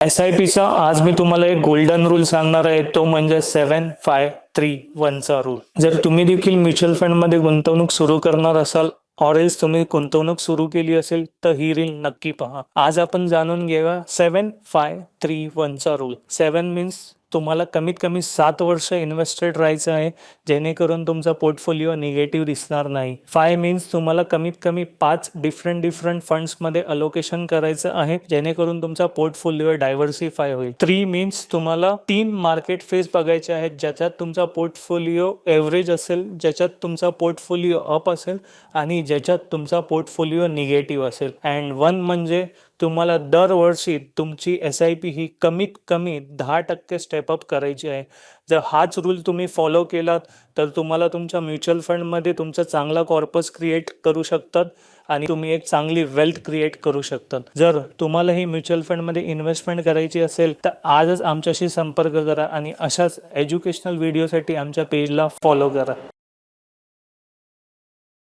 SIPचा आज मी तुम्हाला एक गोल्डन रूल सांगणार आहे, तो म्हणजे 7-5-3-1 चा रूल. जर तुम्ही देखील म्युच्युअल फंड मध्ये गुंतवणूक सुरू करणार असाल ऑर एल्स तुम्ही गुंतवणूक सुरू केली असेल तर ही रील नक्की पहा. आज आपण जाणून घेऊया 7-5-3-1 चा रूल. 7 मीन्स तुम्हाला कमीत कमी 7 वर्ष इन्व्हेस्टेड राहायचं आहे, जेणेकरून तुमचा पोर्टफोलिओ निगेटिव्ह दिसणार नाही. 5 मीन्स तुम्हाला कमीत कमी 5 डिफरंट फंड्समध्ये अलोकेशन करायचं आहे, जेणेकरून तुमचा पोर्टफोलिओ डायव्हर्सिफाय होईल. 3 मीन्स तुम्हाला 3 मार्केट फेज बघायचे आहेत, ज्याच्यात तुमचा पोर्टफोलिओ एव्हरेज असेल, ज्याच्यात तुमचा पोर्टफोलिओ अप असेल आणि ज्याच्यात तुमचा पोर्टफोलिओ निगेटिव्ह असेल. अँड 1 म्हणजे तुम्हाला दरवर्षी तुमची SIP ही कमीत कमी 10% स्टेपअप करायची आहे. जर हाच रूल तुम्ही फॉलो केलात तर तुम्हाला तुमच्या म्युच्युअल फंडमध्ये तुमचा चांगला कॉर्पस क्रिएट करू शकतात आणि तुम्ही एक चांगली वेल्थ क्रिएट करू शकतात. जर तुम्हाला ही म्युच्युअल फंडमध्ये इन्व्हेस्टमेंट करायची असेल तर आजच आमच्याशी संपर्क करा आणि अशाच एज्युकेशनल व्हिडिओसाठी आमच्या पेजला फॉलो करा.